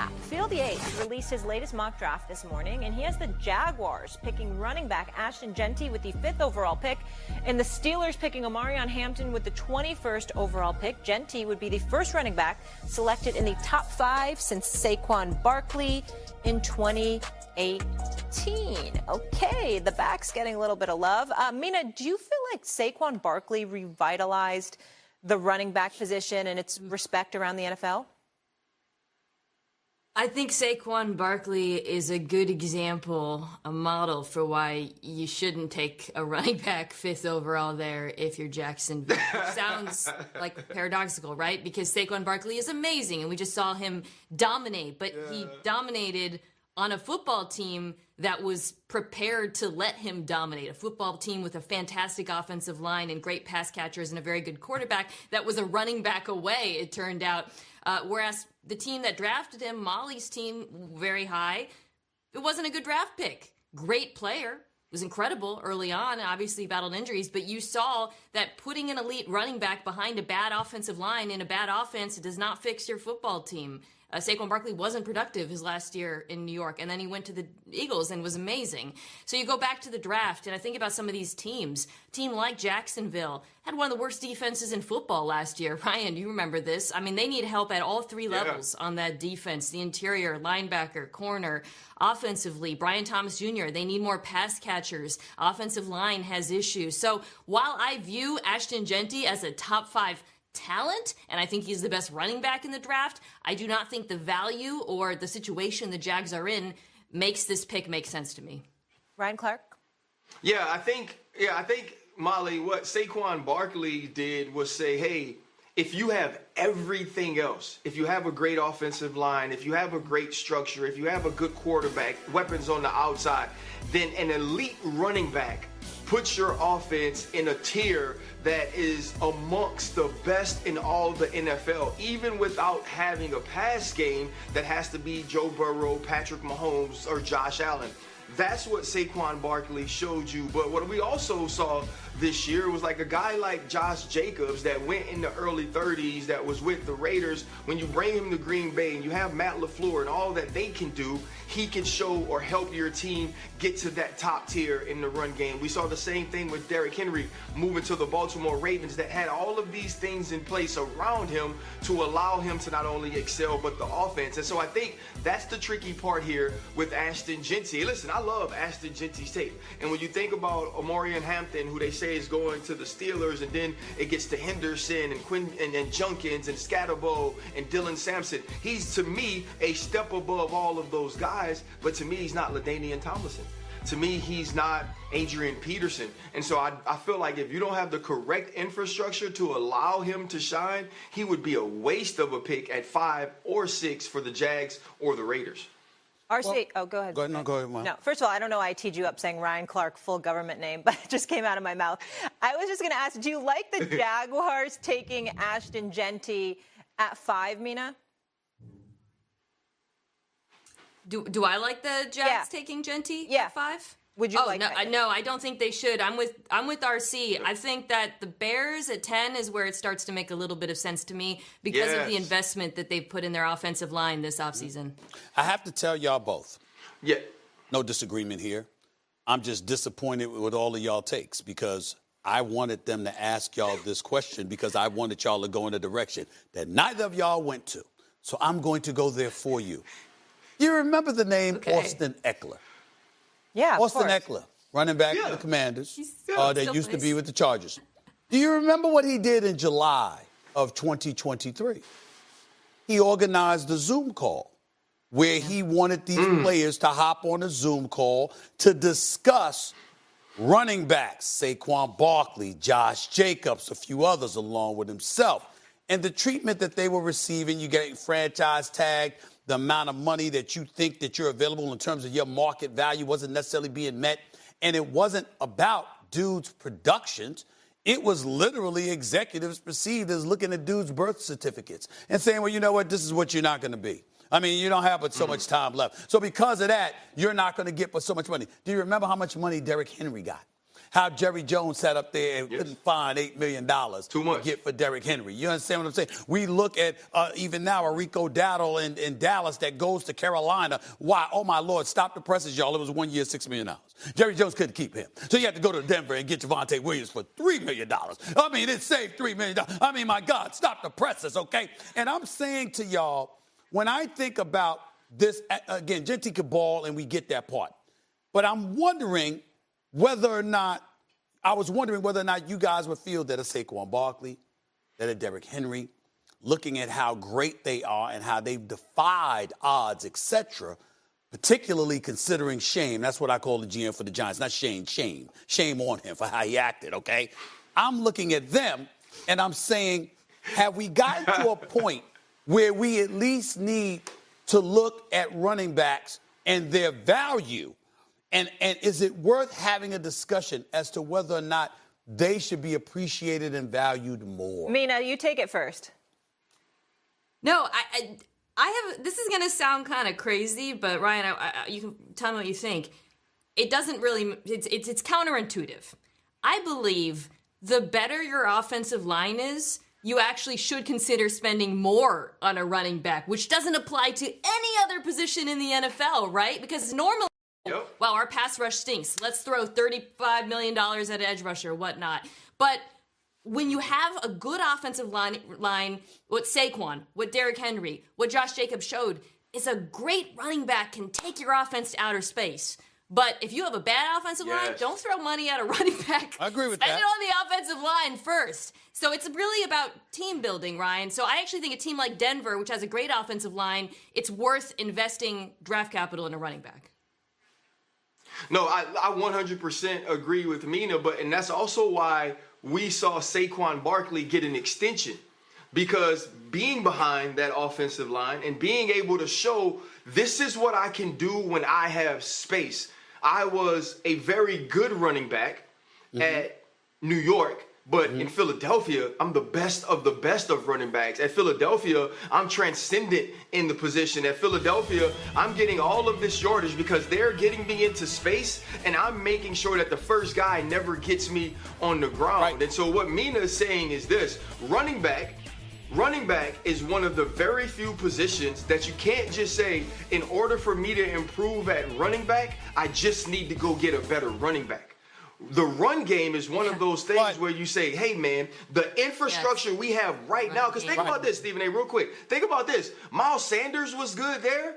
back. Field Yates released his latest mock draft this morning, and he has the Jaguars picking running back Ashton Jeanty with the 5th overall pick, and the Steelers picking Omarion Hampton with the 21st overall pick. Jeanty would be the first running back selected in the top 5 since Sauqon Barkley in 2018. Okay, the back's getting a little bit of love. Mina, do you feel like Sauqon Barkley revitalized the running back position and its respect around the NFL? I think Sauqon Barkley is a good example, a model for why you shouldn't take a running back 5th overall there if you're Jacksonville. Sounds like paradoxical, right? Because Sauqon Barkley is amazing, and we just saw him dominate, but he dominated on a football team that was prepared to let him dominate, a football team with a fantastic offensive line and great pass catchers and a very good quarterback that was a running back away, it turned out. Whereas the team that drafted him, Molly's team, very high, it wasn't a good draft pick. Great player. Was incredible early on, obviously battled injuries, but you saw that putting an elite running back behind a bad offensive line in a bad offense does not fix your football team. Sauqon Barkley wasn't productive his last year in New York, and then he went to the Eagles and was amazing. So you go back to the draft, and I think about some of these teams. A team like Jacksonville had one of the worst defenses in football last year. Ryan, you remember this. I mean, they need help at all 3 levels on that defense, the interior, linebacker, corner, offensively. Brian Thomas Jr., they need more pass catchers. Offensive line has issues. So while I view Ashton Jeanty as a top 5 talent, and I think he's the best running back in the draft, I do not think the value or the situation the Jags are in makes this pick make sense to me. Ryan Clark? I think, Molly, what Sauqon Barkley did was say, hey, if you have everything else, if you have a great offensive line, if you have a great structure, if you have a good quarterback, weapons on the outside, then an elite running back puts your offense in a tier that is amongst the best in all the NFL, even without having a pass game that has to be Joe Burrow, Patrick Mahomes, or Josh Allen. That's what Sauqon Barkley showed you. But what we also saw this year was like a guy like Josh Jacobs that went in the early 30s that was with the Raiders. When you bring him to Green Bay and you have Matt LaFleur and all that they can do, he can show or help your team get to that top tier in the run game. We saw the same thing with Derrick Henry moving to the Baltimore Ravens that had all of these things in place around him to allow him to not only excel but the offense. And so I think that's the tricky part here with Ashton Jeanty. Listen, I love Ashton Jeanty's tape. And when you think about Omarion Hampton, who they say is going to the Steelers, and then it gets to Henderson and Quinn and Junkins and Scatterbo and Dylan Sampson, he's, to me, a step above all of those guys. But to me, he's not LaDainian Tomlinson. To me, he's not Adrian Peterson. And so I feel like if you don't have the correct infrastructure to allow him to shine, he would be a waste of a pick at 5 or 6 for the Jags or the Raiders. RC, go ahead. Go ahead, Mom. No, first of all, I don't know why I teed you up saying Ryan Clark, full government name, but it just came out of my mouth. I was just going to ask, do you like the Jaguars taking Ashton Jeanty at 5, Mina? Do I like the Jags taking Jeanty at 5? Would you like no, that? No, I don't think they should. I'm with RC. I think that the Bears at 10 is where it starts to make a little bit of sense to me because of the investment that they've put in their offensive line this offseason. I have to tell y'all both. Yeah. No disagreement here. I'm just disappointed with all of y'all takes because I wanted them to ask y'all this question because I wanted y'all to go in a direction that neither of y'all went to. So I'm going to go there for you. You remember the name Austin Eckler? Yeah, Austin Eckler, running back for the Commanders, that used to be with the Chargers. Do you remember what he did in July of 2023? He organized a Zoom call where he wanted these players to hop on a Zoom call to discuss running backs, Sauqon Barkley, Josh Jacobs, a few others along with himself, and the treatment that they were receiving. You getting franchise tagged. The amount of money that you think that you're available in terms of your market value wasn't necessarily being met. And it wasn't about dudes' productions. It was literally executives perceived as looking at dudes' birth certificates and saying, well, you know what, this is what you're not going to be. I mean, you don't have but so much time left. So because of that, you're not going to get but so much money. Do you remember how much money Derrick Henry got? how Jerry Jones sat up there and couldn't find $8 million to get for Derrick Henry. You understand what I'm saying? We look at even now a Rico Dowdle in Dallas that goes to Carolina. Why? Oh, my Lord, stop the presses, y'all. It was 1 year, $6 million. Jerry Jones couldn't keep him. So you had to go to Denver and get Javonte Williams for $3 million. I mean, it saved $3 million. I mean, my God, stop the presses, okay? And I'm saying to y'all, when I think about this, again, Jeanty could ball, and we get that part. But I'm wondering whether or not you guys would feel that a Sauqon Barkley, that a Derrick Henry, looking at how great they are and how they've defied odds, etc., particularly considering shame. That's what I call the GM for the Giants, not shame. Shame on him for how he acted, okay? I'm looking at them, and I'm saying, have we gotten to a point where we at least need to look at running backs and their value? And is it worth having a discussion as to whether or not they should be appreciated and valued more? Mina, you take it first. No, I have. This is going to sound kind of crazy, but Ryan, you can tell me what you think. It doesn't really. It's counterintuitive. I believe the better your offensive line is, you actually should consider spending more on a running back, which doesn't apply to any other position in the NFL, right? Because normally, wow, our pass rush stinks. Let's throw $35 million at an edge rusher, whatnot. But when you have a good offensive line, what Sauqon, what Derrick Henry, what Josh Jacobs showed, is a great running back can take your offense to outer space. But if you have a bad offensive line, don't throw money at a running back. I agree with that. Spend it on the offensive line first. So it's really about team building, Ryan. So I actually think a team like Denver, which has a great offensive line, it's worth investing draft capital in a running back. No, I 100% agree with Mina, and that's also why we saw Sauqon Barkley get an extension, because being behind that offensive line and being able to show this is what I can do when I have space. I was a very good running back at New York, but in Philadelphia, I'm the best of running backs. At Philadelphia, I'm transcendent in the position. At Philadelphia, I'm getting all of this yardage because they're getting me into space, and I'm making sure that the first guy never gets me on the ground. Right. And so what Mina is saying is this: running back is one of the very few positions that you can't just say, in order for me to improve at running back, I just need to go get a better running back. The run game is one of those things where you say, hey, man, the infrastructure we have right now, because think about this, Stephen A., real quick. Think about this. Miles Sanders was good there.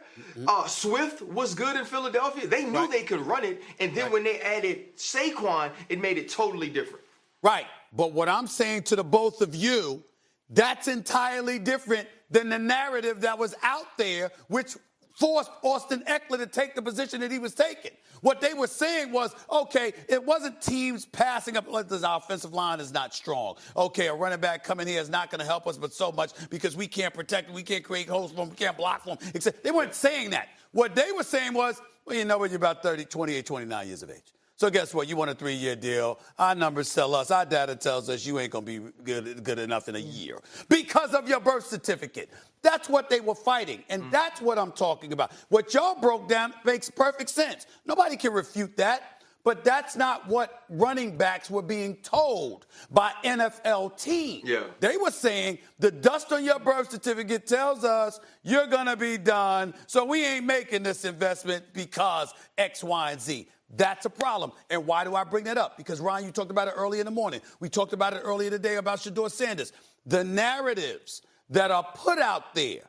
Swift was good in Philadelphia. They knew they could run it, and then when they added Sauqon, it made it totally different. Right, but what I'm saying to the both of you, that's entirely different than the narrative that was out there, which forced Austin Eckler to take the position that he was taking. What they were saying was, okay, it wasn't teams passing up, like, this offensive line is not strong. Okay, a running back coming here is not going to help us but so much because we can't protect him, we can't create holes for him, we can't block for him. They weren't saying that. What they were saying was, well, you know what, you're about 28, 29 years of age. So guess what? You want a 3-year deal. Our numbers tell us, our data tells us you ain't going to be good enough in a year because of your birth certificate. That's what they were fighting, and that's what I'm talking about. What y'all broke down makes perfect sense. Nobody can refute that, but that's not what running backs were being told by NFL teams. Yeah. They were saying the dust on your birth certificate tells us you're going to be done, so we ain't making this investment because X, Y, and Z. That's a problem. And why do I bring that up? Because, Ryan, you talked about it earlier in the morning. We talked about it earlier today about Shedeur Sanders. The narratives that are put out there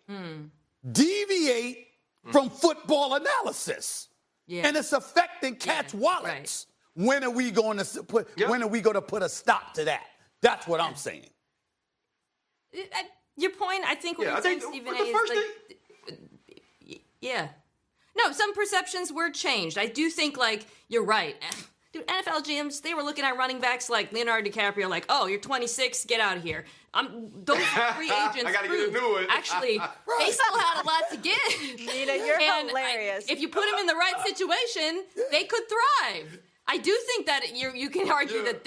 deviate from football analysis. Yeah. And it's affecting cats' wallets. Right. When are we going to put a stop to that? That's what I'm saying. Your point, I think, what you're saying, Stephen A., is like, no, some perceptions were changed. I do think, like, you're right. Dude, NFL GMs, they were looking at running backs like Leonardo DiCaprio, like, oh, you're 26, get out of here. Those free agents, I gotta get a new one. Actually, they still had a lot to give. Nina, you're hilarious. If you put them in the right situation, they could thrive. I do think that you can argue that